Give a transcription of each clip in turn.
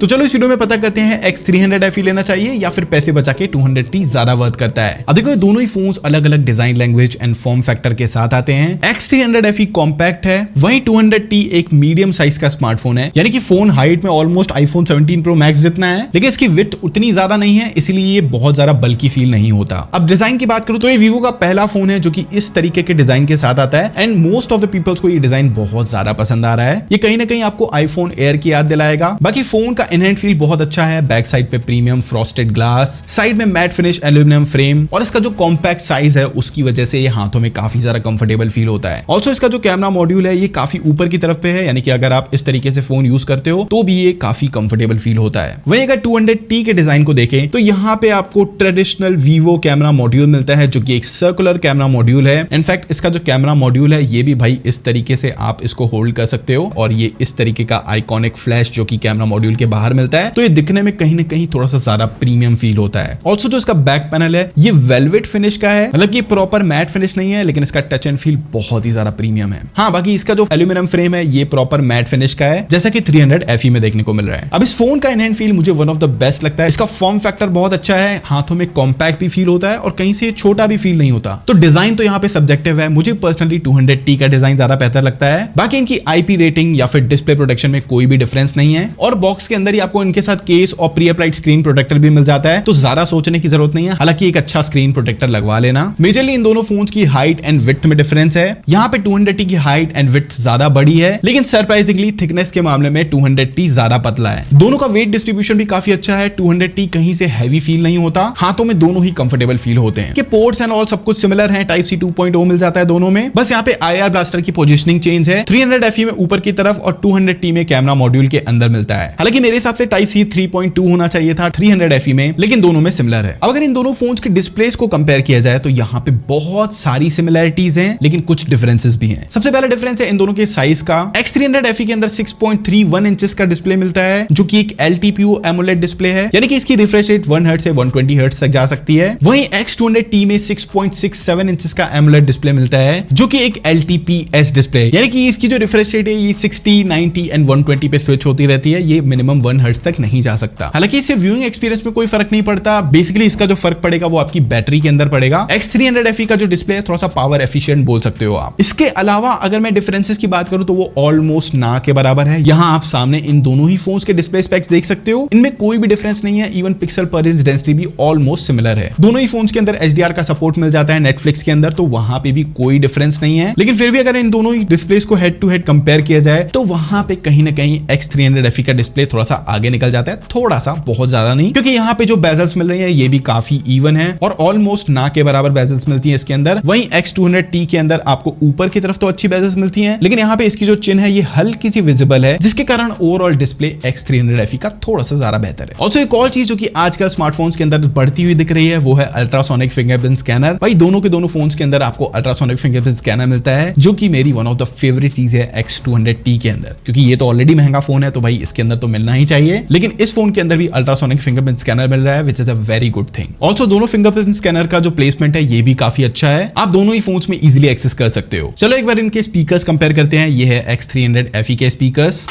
तो चलो इस वीडियो में पता करते हैं X300 FE लेना चाहिए या फिर पैसे बचा के 200T ज्यादा वर्थ करता है। अब देखो ये दोनों ही फोन्स अलग अलग design language and form factor के साथ आते हैं। X300 FE कॉम्पैक्ट है, वहीं 200T एक मीडियम साइज का स्मार्टफोन है, यानी कि फोन हाइट में ऑलमोस्ट iPhone 17 Pro Max जितना है, लेकिन इसकी विड्थ उतनी ज्यादा नहीं है, इसीलिए ये बहुत ज्यादा बल्की फील नहीं होता। अब डिजाइन की बात करूं तो ये वीवो का पहला फोन है जो कि इस तरीके के डिजाइन के साथ आता है and most of the peoples को ये डिजाइन बहुत ज्यादा पसंद आ रहा है। ये कहीं ना कहीं आपको iPhone Air की याद दिलाएगा। बाकी फोन का इनहैंड फील बहुत अच्छा है, बैक साइड पे प्रीमियम फ्रॉस्टेड ग्लास, साइड में मैट फिनिश एल्यूमिनियम फ्रेम और इसका जो कॉम्पैक्ट साइज है उसकी वजह से ये हाथों में काफी ज्यादा कंफर्टेबल फील होता है। ऑल्सो इसका जो कैमरा मॉड्यूल है ये काफी ऊपर की तरफ पे है, यानी कि अगर आप इस तरीके से फोन यूज करते हो तो भी ये काफी कंफर्टेबल फील होता है। वहीं अगर 200T के डिजाइन को देखें तो यहाँ पे आपको ट्रेडिशनल वीवो कैमरा मॉड्यूल मिलता है जो कि एक सर्कुलर कैमरा मॉड्यूल है। इनफैक्ट इसका जो कैमरा मॉड्यूल है ये भी भाई इस तरीके से आप इसको होल्ड कर सकते हो और ये इस तरीके का आइकॉनिक फ्लैश जो कि कैमरा मॉड्यूल के बाहर मिलता है, तो ये दिखने में कहीं ना कहीं थोड़ा सा ज्यादा प्रीमियम फील होता है। ऑल्सो जो इसका बैक पैनल है ये वेलवेट फिनिश का है, मतलब कि प्रॉपर मैट फिनिश नहीं है, लेकिन इसका टच एंड फील बहुत ही ज्यादा प्रीमियम है। हाँ, बाकी इसका जो एल्यूमिनियम फ्रेम है ये प्रॉपर मैट फिनिश का है, जैसा कि 300 FE में देखने को मिल रहा है। अब इस फोन का इनहैंड फील मुझे वन ऑफ द बेस्ट लगता है। इसका फॉर्म फैक्टर बहुत अच्छा है, हाथों में कॉम्पैक्ट भी फील होता है और कहीं से छोटा भी फील नहीं होता। तो डिजाइन तो यहाँ पे सब्जेक्टिव है, मुझे पर्सनली 200T का डिजाइन ज्यादा बेहतर लगता है। बाकी इनकी IP रेटिंग या फिर डिस्प्ले प्रोटेक्शन में कोई भी डिफरेंस नहीं है और बॉक्स के अंदर ही आपको इनके साथ केस और प्री अप्लाइड स्क्रीन प्रोटेक्टर भी मिल जाता है, तो ज्यादा सोचने की जरूरत नहीं है। हालांकि एक अच्छा स्क्रीन प्रोटेक्टर लगवा लेना। मेजरली इन दोनों फोन्स की हाइट एंड विड्थ में डिफरेंस है। यहाँ पे 200T की हाइट एंड विड्थ ज्यादा बड़ी है, लेकिन सरप्राइजिंगली थिकनेस के मामले में 200T ज्यादा पतला है। दोनों का वेट डिस्ट्रीब्यूशन भी काफी अच्छा है। 200T कहीं से हैवी फील नहीं होता, हाथों में दोनों ही कंफर्टेबल फील होते हैं। पोर्ट्स एंड ऑल सब कुछ सिमिलर है, Type-C 2.0 मिल जाता है दोनों में, बस यहाँ पे IR ब्लास्टर की पोजीशनिंग चेंज है। 300 FE में ऊपर की तरफ और 200T में कैमरा मॉड्यूल के अंदर मिलता है। हालांकि मेरे हिसाब से Type-C 3.2 होना चाहिए था 300 FE में, लेकिन दोनों में सिमिलर है। अब अगर इन दोनों फोन्स के डिस्प्लेस को कंपेयर किया जाए तो यहाँ पे बहुत सारी सिमिलरिटीज हैं, लेकिन कुछ डिफरेंसेस भी हैं। सबसे पहला डिफरेंस है इन दोनों के साइज का। X300 FE के अंदर 6.31 इंचेस का डिस्प्ले मिलता है जो कि एक LTPO AMOLED डिस्प्ले है, यानी कि इसकी रिफ्रेश रेट 1 हर्ट्ज से 120 हर्ट्ज तक जा सकती है। वहीं X200T में 6.67 इंचेस का AMOLED डिस्प्ले मिलता है जो कि एक LTPS डिस्प्ले है, यानी कि इसकी जो रिफ्रेश रेट है ये 60, 90 एंड 120 पे स्विच होती रहती है, ये मिनिमम 1 हर्ट्ज तक नहीं जा सकता। हालांकि इससे व्यूइंग एक्सपीरियंस में कोई फर्क नहीं पड़ता, बेसिकली इसका जो फर्क पड़ेगा वो आपकी बैटरी के अंदर पड़ेगा। X300 FE का जो डिस्प्ले है थोड़ा सा पावर एफिशिएंट बोल सकते हो आप। इसके अलावा अगर मैं डिफरेंसेस की बात करूं तो वो ऑलमोस्ट ना के बराबर है। यहाँ आप सामने इन दोनों ही फोन्स के डिस्प्ले स्पेक्स देख सकते हो, इनमें कोई भी डिफरेंस नहीं है। इवन पिक्सल पर इंच डेंसिटी भी ऑलमोस्ट सिमिलर है। दोनों ही फोन्स के अंदर HDR का सपोर्ट मिल जाता है नेटफ्लिक्स के अंदर, तो वहां पे भी कोई डिफरेंस नहीं है। लेकिन फिर भी अगर इन दोनों ही डिस्प्लेस को हेड टू हेड कंपेयर किया जाए तो वहां पे कहीं ना कहीं X300 FE का डिस्प्ले थोड़ा सा आगे निकल जाता है, थोड़ा सा, बहुत ज्यादा नहीं, क्योंकि यहाँ पे जो बेजल्स मिल रही है ये भी काफी इवन है और ऑलमोस्ट ना के बराबर बेजल्स मिलती है इसके अंदर। वहीं X200T के अंदर आपको ऊपर की तरफ तो अच्छी बेजल्स मिलती हैं, लेकिन यहाँ पे इसकी जो चिन्ह है ये हल्की सी विजिबल है, जिसके कारण ओवरऑल डिस्प्ले X300 FE का थोड़ा सा ज्यादा बेहतर है। ऑल्सो एक और चीज जो कि आजकल स्मार्टफोन्स के अंदर बढ़ती हुई दिख रही है वो है अल्ट्रासोनिक फिंगरप्रिंट स्कैनर। भाई दोनों के दोनों फोन्स के अंदर आपको अल्ट्रासोनिक फिंगरप्रिंट स्कैनर मिलता है, जो कि मेरी वन ऑफ द फेवरेट चीज है X200T के अंदर, क्योंकि ये तो ऑलरेडी महंगा फोन है तो भाई इसके अंदर तो मिलना ही चाहिए, लेकिन इस फोन के अंदर भी अल्ट्रासोनिक फिंगरप्रिंट स्कैनर मिल रहा है, which is a very good thing. Also दोनों फिंगरप्रिंट स्कैनर का जो प्लेसमेंट है ये भी काफी अच्छा है, आप दोनों ही फोन्स में इजिली एक्सेस कर सकते हो। चलो एक बार इनके स्पीकर्स कंपेयर करते हैं। ये है X300 FE के स्पीकर्स।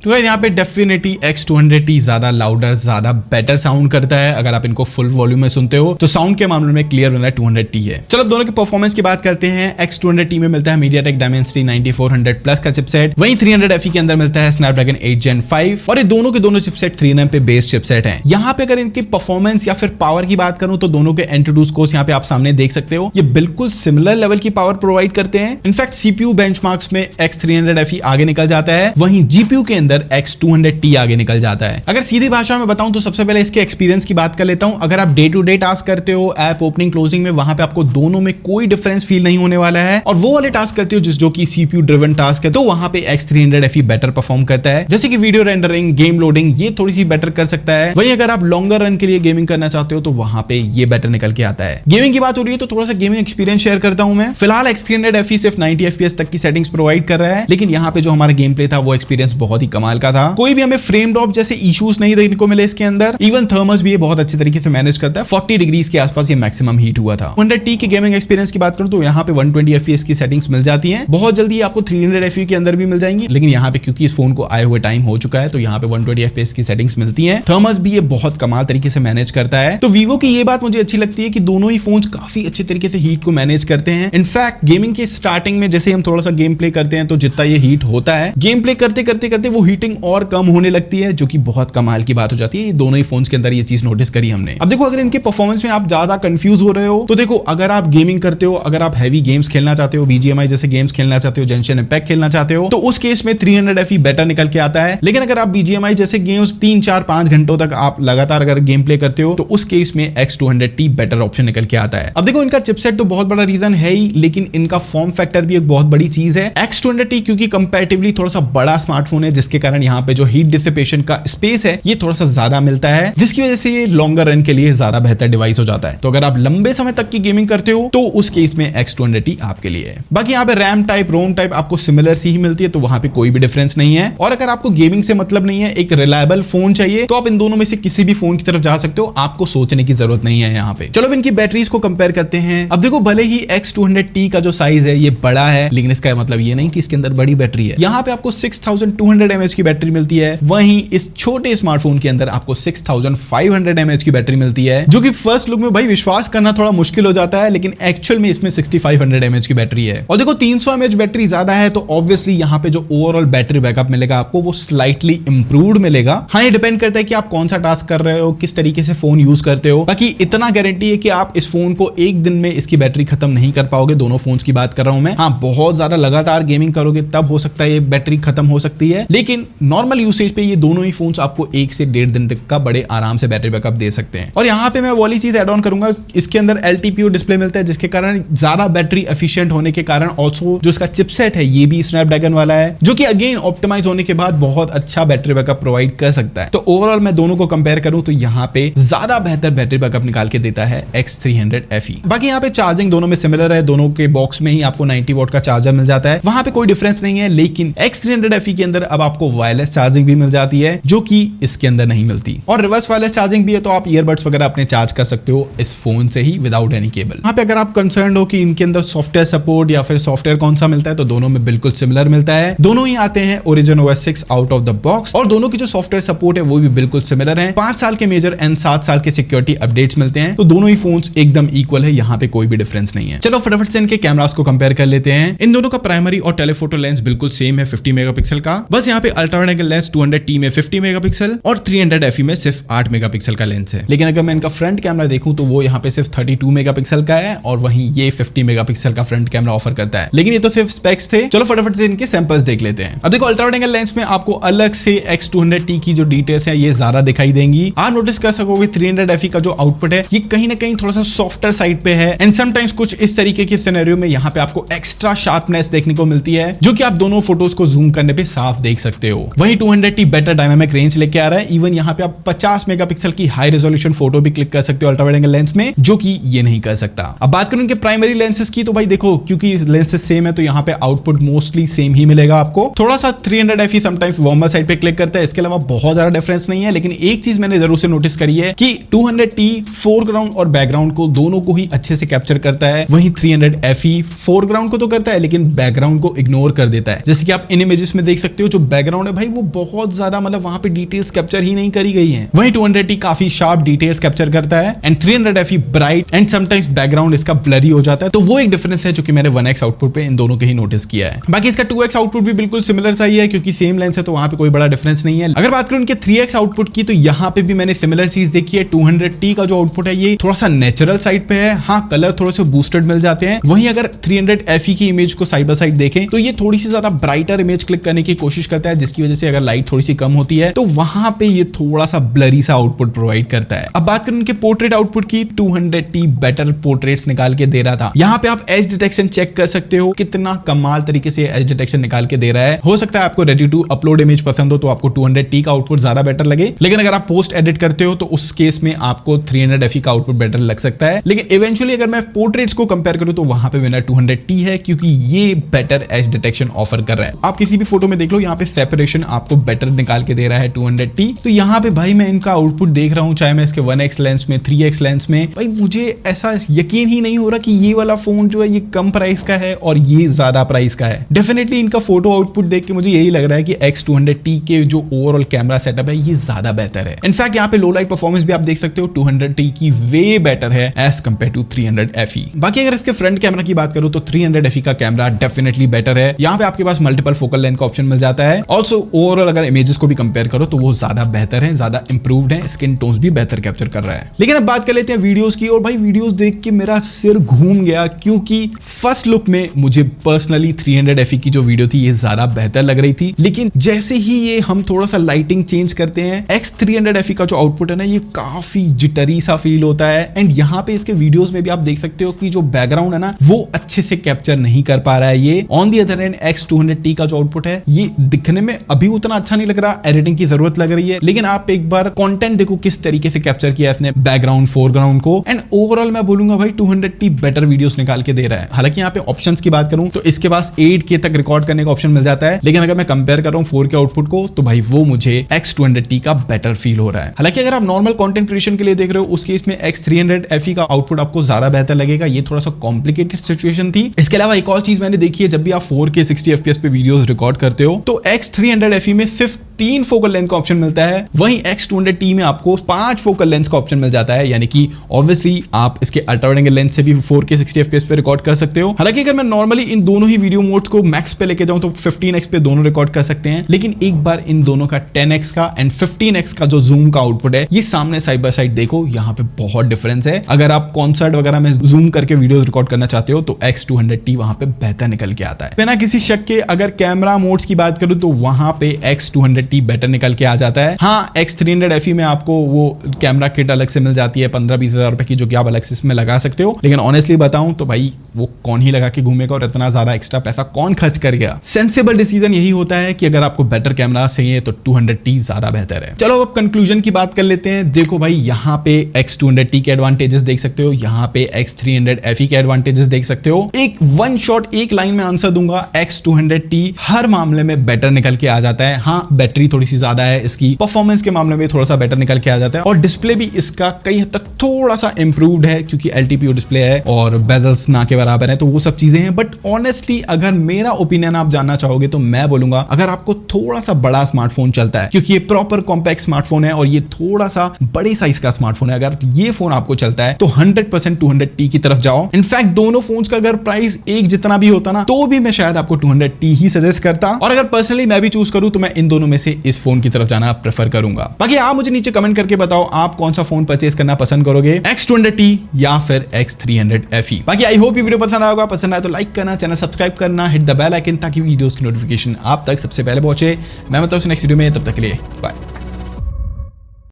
तो यहाँ पे डेफिनेटली X200T ज्यादा लाउडर, ज्यादा बेटर साउंड करता है। अगर आप इनको फुल वॉल्यूम में सुनते हो तो साउंड के मामले में क्लियर वाला 200T है। चलो दोनों के परफॉर्मेंस की बात करते हैं। X200T में मिलता है MediaTek Dimensity 9400 प्लस का चिपसेट, वहीं 300 FE के अंदर मिलता है Snapdragon 8 Gen 5 और ये दोनों के दोनों चिपसेट 3nm पे बेस चिपसेट हैं। यहाँ पे अगर इनकी परफॉर्मेंस या फिर पावर की बात करूं तो दोनों के एंट्रोड्यूस कोर्स यहाँ पे आप सामने देख सकते हो, ये बिल्कुल सिमिलर लेवल की पावर प्रोवाइड करते हैं। इनफैक्ट CPU बेंचमार्क्स में X300 FE आगे निकल जाता है, वहीं GPU के अंदर X200T आगे निकल जाता है। अगर सीधी भाषा में बताऊं तो सबसे पहले इसके एक्सपीरियंस की बात कर लेता हूं। अगर आप डे टू डे टास्क करते हो, ऐप ओपनिंग क्लोजिंग में, वहां पे आपको दोनों में कोई डिफरेंस फील नहीं होने वाला है। और वो वाले टास्क करते हो जो कि CPU ड्रिवन टास्क है, तो वहां पे X300 FE बेटर परफॉर्म करता है, जैसे कि वीडियो रेंडरिंग, गेम लोडिंग, ये थोड़ी सी बेटर कर सकता है। वहीं अगर आप लॉन्गर रन के लिए गेमिंग करना चाहते हो तो वहां पे ये बेटर निकल के आता है। गेमिंग की बात हो रही है तो थोड़ा सा गेमिंग एक्सपीरियंस शेयर करता हूं मैं। फिलहाल X300 FE सिर्फ 90 FPS तक की सेटिंग्स प्रोवाइड कर रहा है, लेकिन यहाँ पे जो हमारा गेम प्ले था वो एक्सपीरियंस बहुत ही कमाल का था। कोई भी हमें फ्रेम ड्रॉप जैसे इश्यूज नहीं देखने को मिले इसके अंदर। इवन थर्मस भी ये बहुत अच्छे तरीके से मैनेज करता है। 40 डिग्रीज के आसपास ये मैक्सिमम हीट हुआ था। 100T की गेमिंग एक्सपीरियंस की बात करूं तो यहाँ पे 120 FPS की सेटिंग्स मिल जाती हैं। बहुत जल्दी आपको 300 FE के अंदर भी मिल जाएंगी, लेकिन यहाँ पे क्योंकि इस फोन को आए हुए टाइम हो चुका है तो यहाँ पे 120 FPS की सेटिंग्स मिलती हैं। थर्मस भी ये बहुत कमाल तरीके से मैनेज करता है। तो वीवो की ये बात मुझे अच्छी लगती है कि दोनों ही फोन्स काफी अच्छे तरीके से हीट को मैनेज करते हैं। इनफैक्ट गेमिंग के स्टार्टिंग में जैसे हम थोड़ा सा गेम प्ले करते हैं तो जितना ये हीट होता है, गेम प्ले करते करते करते वो हीटिंग और कम होने लगती है, जो कि बहुत कमाल की बात हो जाती है। ये दोनों ही फोन्स के अंदर ये चीज नोटिस करी हमने। अब देखो, अगर इनके परफॉर्मेंस में आप ज्यादा कंफ्यूज हो रहे हो तो देखो, अगर आप गेमिंग करते हो, अगर आप हैवी गेम्स खेलना चाहते हो, BGMI जैसे गेम्स खेलना चाहते हो, जेंशन इंपैक्ट खेलना चाहते हो, तो उस केस में 300 FE बेटर निकल के आता है। लेकिन अगर आप BGMI जैसे गेम्स 3, 4, 5 घंटों तक आप लगातार अगर गेम प्ले करते हो तो उस केस में X200T बेटर ऑप्शन निकल के आता है। अब देखो, इनका चिपसेट तो बहुत बड़ा रीजन है ही, लेकिन इनका फॉर्म फैक्टर भी एक बहुत बड़ी चीज है। X200T क्योंकि कंपैरेटिवली थोड़ा सा बड़ा स्मार्टफोन है, जिसके कारण यहाँ पे जो हीट डिसिपेशन का स्पेस है ये थोड़ा सा ज्यादा मिलता है, जिसकी वजह से ये लॉन्गर रन के लिए ज्यादा बेहतर डिवाइस हो जाता है। तो अगर आप लंबे समय तक की गेमिंग करते हो तो उस केस में X200T आपके लिए है। बाकी यहाँ पे रैम टाइप, रोम टाइप आपको सिमिलर सी ही मिलती है, तो वहां पे कोई भी डिफरेंस नहीं है। और अगर आपको गेमिंग से मतलब नहीं है, एक रिलायबल फोन चाहिए, तो आप इन दोनों में से किसी भी फोन की तरफ जा सकते हो। आपको सोचने की जरूरत नहीं है यहाँ पे। चलो इनकी बैटरीज को कंपेयर करते हैं। अब देखो, भले ही X200T का जो साइज है ये बड़ा है, लेकिन इसका मतलब ये नहीं कि इसके अंदर बड़ी बैटरी है। यहाँ पे आपको 6200 mAh की बैटरी मिलती है, वहीं इस छोटे स्मार्टफोन के अंदर आपको 6500 mAh की बैटरी मिलती है, जो कि फर्स्ट लुक में भाई विश्वास करना थोड़ा मुश्किल हो जाता है, लेकिन एक्चुअल में इसमें 6500 mAh की बैटरी है। और देखो, 300 mAh बैटरी ज्यादा है, तो ऑब्वियसली यहाँ पे जो ओवरऑल बैटरी बैकअप मिलेगा आपको वो स्लाइटली इंप्रूव्ड मिलेगा। हाँ, ये डिपेंड करता है कि आप कौन सा टास्क कर रहे हो, किस तरीके से फोन यूज करते हो। बाकी इतना गारंटी है कि आप इस फोन को एक दिन में इसकी बैटरी खत्म नहीं कर पाओगे। दोनों फोन्स की बात कर रहा हूं मैं। हाँ, बहुत ज्यादा लगातार गेमिंग करोगे तब हो सकता है ये बैटरी खत्म हो सकती है, लेकिन नॉर्मल यूसेज पे ये दोनों ही फोन्स आपको 1 से 1.5 दिन तक का बड़े आराम से बैटरी बैकअप दे सकते हैं। और यहाँ पे मैं वाली चीज एड ऑन करूंगा, इसके अंदर LTPO डिस्प्ले मिलता है, जिसके कारण ज्यादा बैटरी एफिशिएंट होने के कारण ऑल्सो जो इसका चिपसेट है ये भी स्नैपड्रैगन वाला है, जो कि अगेन ऑप्टिमाइज होने के बाद बहुत अच्छा बैटरी बैकअप प्रोवाइड कर सकता है। तो ओवरऑल मैं दोनों को कंपेयर करूं तो यहाँ पे ज्यादा बेहतर बैटरी बैकअप निकाल के देता है X300 FE। बाकी यहाँ पे चार्जिंग दोनों में सिमिलर है, दोनों के बॉक्स में ही आपको 90 वॉट का चार्जर मिल जाता है, वहां पे कोई डिफरेंस नहीं है। लेकिन X300 FE के अंदर अब आपको वायरलेस चार्जिंग भी मिल जाती है, जो कि इसके अंदर नहीं मिलती। और रिवर्स वायरलेस चार्जिंग भी है, तो आप ईयरबड्स वगैरह अपने चार्ज कर सकते हो इस फोन से ही विदाउट एनी केबल। यहाँ पे अगर आप कंसर्न हो कि इनके अंदर सॉफ्टवेयर सपोर्ट या फिर सॉफ्टवेयर कौन सा मिलता है, तो दोनों में बिल्कुल सिमिलर मिलता है। दोनों ही आते हैं Origin OS 6 out of the box, और दोनों की जो सॉफ्टवेयर सपोर्ट है वो भी बिल्कुल सिमिलर है। 5 साल के मेजर एंड 7 साल के सिक्योरिटी अपडेट्स मिलते हैं, तो दोनों ही फोन्स एकदम इक्वल है, यहाँ पे कोई भी डिफरेंस नहीं है। चलो फटाफट से इनके कैमरास को कंपेयर कर लेते हैं। इन दोनों का प्राइमरी और टेलीफोटो लेंस बिल्कुल सेम है 50 मेगापिक्सल का, बस यहाँ पे ultra wide angle lens 200T में 50 मेगापिक्सल और 300 FE में सिर्फ 8 मेगापिक्सल का लेंस है। लेकिन अगर मैं इनका फ्रंट कैमरा देखूं तो वो यहाँ पे सिर्फ 32 मेगापिक्सल का है, और वहीं ये 50 मेगापिक्सल का फ्रंट कैमरा ऑफर करता है। लेकिन ये तो सिर्फ स्पेक्स थे। चलो फटाफट से इनके सैंपल्स देख लेते हैं। अब देखो, अल्ट्रा वाइड एंगल लेंस में आपको अलग से X200T की जो डिटेल्स है ये ज्यादा दिखाई देंगी। आप नोटिस कर सकोगे 300 FE का जो आउटपुट है ये कहीं ना कहीं थोड़ा सा सॉफ्टर साइड पे है, एंड समटाइम्स कुछ इस तरीके के सिनेरियो में यहाँ पे आपको एक्स्ट्रा शार्पनेस देखने को मिलती है, जो कि आप दोनों फोटोज को जूम करने पे साफ देख सकते हो। वहीं 200T बेटर डायनामिक रेंज लेके आ रहा है। इवन यहाँ पे आप 50 मेगापिक्सल की हाई रेजोल्यूशन फोटो भी क्लिक कर सकते हो अल्ट्रा वाइड एंगल लेंस में, जो कि ये नहीं कर सकता। अब बात करूं इनके प्राइमरी लेंसेज की, तो भाई देखो, क्योंकि लेंसेज सेम है तो यहाँ पे आउटपुट मोस्टली सेम ही मिलेगा आपको। थोड़ा सा 300 FE समटाइम्स वार्मर साइड पे क्लिक करता है, इसके अलावा बहुत ज्यादा डिफरेंस नहीं है। लेकिन एक चीज मैंने जरूर से नोटिस करी है कि 200T फोरग्राउंड और बैकग्राउंड को दोनों को ही अच्छे से कैप्चर करता है, वहीं 300 FE फोरग्राउंड को तो करता है लेकिन बैकग्राउंड को इग्नोर कर देता है। जैसे कि आप इन इमेजेस में देख सकते हो, जो बैकग्राउंड है भाई वो बहुत ज्यादा मतलब वहां पे डिटेल्स कैप्चर ही नहीं करी गई है। वहीं 200T काफी शार्प डिटेल्स कैप्चर करता है, and 300 FE bright and sometimes background इसका ब्लरी हो जाता है। तो वो एक डिफरेंस है जो कि मैंने 1x आउटपुट पे इन दोनों के ही नोटिस किया है। बाकी इसका 2x आउटपुट भी बिल्कुल सिमिलर सा ही है, क्योंकि सेम लेंस है तो वहां पे कोई बड़ा डिफरेंस नहीं है। अगर बात करूं इनके 3x आउटपुट की, तो यहाँ पे भी मैंने सिमिलर चीज देखी है। 200T का जो आउटपुट है ये थोड़ा सा नेचुरल साइड पे है, हाँ कलर थोड़े से बूस्टेड मिल जाते हैं। वहीं अगर 300 FE की इमेज को साइड बाय साइड देखें तो ये थोड़ी सी ज्यादा ब्राइटर इमेज क्लिक करने की कोशिश करता है, जिसकी वजह से अगर लाइट थोड़ी सी कम होती है तो वहां पे ये थोड़ा सा ब्लरी सा आउटपुट प्रोवाइड करता है। अब बात करें इनके पोर्ट्रेट आउटपुट की, 200T बेटर पोर्ट्रेट्स निकाल के दे रहा था। यहाँ पे आप एज डिटेक्शन चेक कर सकते हो, कितना कमाल तरीके से एज डिटेक्शन निकाल के दे रहा है। हो सकता है आपको रेडी टू अपलोड इमेज पसंद हो तो आपको 200T का आउटपुट ज्यादा बेटर लगे, लेकिन अगर आप पोस्ट एडिट करते हो तो उस केस में आपको 300 FE का आउटपुट बेटर लग सकता है। लेकिन इवेंचुअली अगर मैं पोर्ट्रेट्स को कंपेयर करूं तो वहां पे विनर 200T है, क्योंकि ये बेटर एज डिटेक्शन ऑफर कर रहा है। आप किसी भी फोटो में देख लो, यहाँ पे सेपरेशन आपको बेटर निकाल के दे रहा है 200T। तो यहाँ पे भाई मैं इनका आउटपुट देख रहा हूँ, चाहे मैं इसके 1x लेंस में 3x लेंस में, भाई मुझे ऐसा यकीन ही नहीं हो रहा कि ये वाला फोन जो है ये कम प्राइस का है और ये ज्यादा प्राइस का है। डेफिनेटली इनका फोटो आउटपुट देख के मुझे यही लग रहा है कि X200T के जो ओवरऑल कैमरा सेटअप है ये ज्यादा बेहतर है। इनफैक्ट यहाँ पे लो लाइट परफॉर्मेंस भी आप देख सकते हो 200T की वे बेटर है एज कंपेयर टू 300FE। बाकी अगर इसके फ्रंट कैमरा की बात करूं तो 300FE का कैमरा डेफिनेटली बेटर है। यहाँ पे आपके पास मल्टीपल फोकल लेंथ का ऑप्शन मिल जाता है। ऑल्सो ओवरऑल अगर इमेजेस को भी कंपेयर करो तो वो ज्यादा बेहतर है, ज्यादा इंप्रूव्ड है, स्किन टोन्स भी बेहतर कैप्चर कर रहा है। लेकिन अब बात कर लेते हैं वीडियोस की, और भाई वीडियोस देख के मेरा सिर घूम गया, क्योंकि फर्स्ट लुक में मुझे पर्सनली 300FE की जो वीडियो थी ये ज्यादा बेहतर लग रही थी। लेकिन जैसे ही ये हम थोड़ा सा लाइटिंग चेंज करते हैं, X300FE का जो आउटपुट है ना ये काफी जिटरी सा फील होता है। एंड यहाँ पे इसके वीडियोस में भी आप देख सकते हो कि जो बैकग्राउंड है ना वो अच्छे से कैप्चर नहीं कर पा रहा है ये। On the other hand X200T का जो आउटपुट है ये दिखने में अभी उतना अच्छा नहीं लग रहा, एडिटिंग की जरूरत लग रही है। लेकिन आप एक बार कंटेंट देखो किस तरीके से कैप्चर किया इसने बैकग्राउंड फोरग्राउंड को, एंड ओवरऑल मैं बोलूंगा भाई 200T बेटर वीडियोस निकाल के दे रहा है। हालांकि यहाँ पे ऑप्शंस की बात करूं तो इसके पास 8K तक रिकॉर्ड करने का ऑप्शन मिल जाता है, लेकिन अगर मैं कंपेयर कर रहा हूं 4K आउटपुट को तो भाई वो मुझे X200T का बेटर फील हो रहा है। हालांकि अगर आप नॉर्मल कंटेंट क्रिएशन के लिए देख रहे हो उस केस में X300FE का आउटपुट आपको ज्यादा बेहतर लगेगा। ये थोड़ा सा कॉम्प्लिकेटेड सिचुएशन थी। इसके अलावा एक और चीज मैंने देखी है, जब भी आप 4K 60 FPS पे वीडियोस रिकॉर्ड करते हो तो X300FE में सिर्फ 3 फोकल लेंथ का ऑप्शन मिलता है, वहीं X200T में आपको 5 फोकल लेंथ का ऑप्शन मिल जाता है। यानी कि ऑब्वियसली आप इसके अल्ट्रा वाइड एंगल लेंस से भी 4K 60 FPS पे रिकॉर्ड कर सकते हो। हालांकि अगर मैं नॉर्मली इन दोनों ही वीडियो मोड्स को मैक्स पे लेके जाऊं तो 15x पे दोनों रिकॉर्ड कर सकते हैं। लेकिन एक बार इन दोनों का 10x का एंड 15x का जो जूम का आउटपुट है ये सामने साइड बाय साइड देखो, यहाँ पे बहुत डिफरेंस है। अगर आप कॉन्सर्ट वगैरह में जूम करके वीडियोस रिकॉर्ड करना चाहते हो तो X200T वहां पे बेहतर निकल के आता है। बिना किसी शक के अगर कैमरा मोड्स की बात करूं तो वहां पे X200T बेटर निकल के आ जाता है। हाँ, X300FE में आपको वो कैमरा किट अलग से मिल जाती है 15-20 हजार रुपए की, जो कि आप अलग से इसमें लगा सकते हो। लेकिन ऑनेस्टली बताऊं तो भाई वो कौन ही लगा के घूमेगा और इतना ज्यादा एक्स्ट्रा पैसा कौन खर्च कर गया। सेंसिबल डिसीजन यही होता है कि अगर आपको बेटर कैमरा चाहिए तो 200T ज्यादा बेहतर है। चलो अब कंक्लूजन की बात कर लेते हैं। देखो भाई यहाँ पे X200T के एडवांटेजेस देख सकते हो, यहाँ पे X300FE के एडवांटेजेस देख सकते हो। एक वन शॉट एक लाइन में आंसर दूंगा, X200T हर मामले में बेटर निकल के आ जाता है। हाँ, बैटरी थोड़ी सी ज्यादा है, इसकी परफॉर्मेंस के मामले में थोड़ा सा बेटर निकल के आ जाता है, और डिस्प्ले भी इसका कई हद तक थोड़ा सा इंप्रूव्ड है क्योंकि LTPO डिस्प्ले है और बेजल्स ना के बराबर है, तो वो सब चीजें हैं। बट ऑनेस्टली अगर मेरा ओपिनियन आप जानना चाहोगे तो मैं बोलूंगा अगर आपको थोड़ा सा बड़ा स्मार्टफोन चलता है, क्योंकि ये प्रॉपर कॉम्पैक्ट स्मार्टफोन है और ये थोड़ा सा बड़े साइज का स्मार्टफोन है, अगर ये फोन आपको चलता है तो 100% 200T की तरफ जाओ। इनफैक्ट दोनों फोन्स का अगर प्राइस एक जितना भी होता ना तो भी मैं शायद आपको 200T ही सजेस्ट करता, और अगर पर्सनली मैं भी चूज करूं तो मैं इन दोनों में से इस फोन की तरफ जाना प्रेफर करूंगा। बाकी आप मुझे नीचे कमेंट करके बताओ आप कौन सा फोन परचेज करना पसंद करोगे, X200T या फिर X300FE। बाकी आई होप ये वीडियो पसंद आएगा, पसंद आए तो लाइक करना, चैनल सब्सक्राइब करना, हिट द बेल आइकन ताकि वीडियोस की नोटिफिकेशन आप तक सबसे पहले पहुंचे। मैं मिलता हूं नेक्स्ट वीडियो में, तब तक के लिए बाय।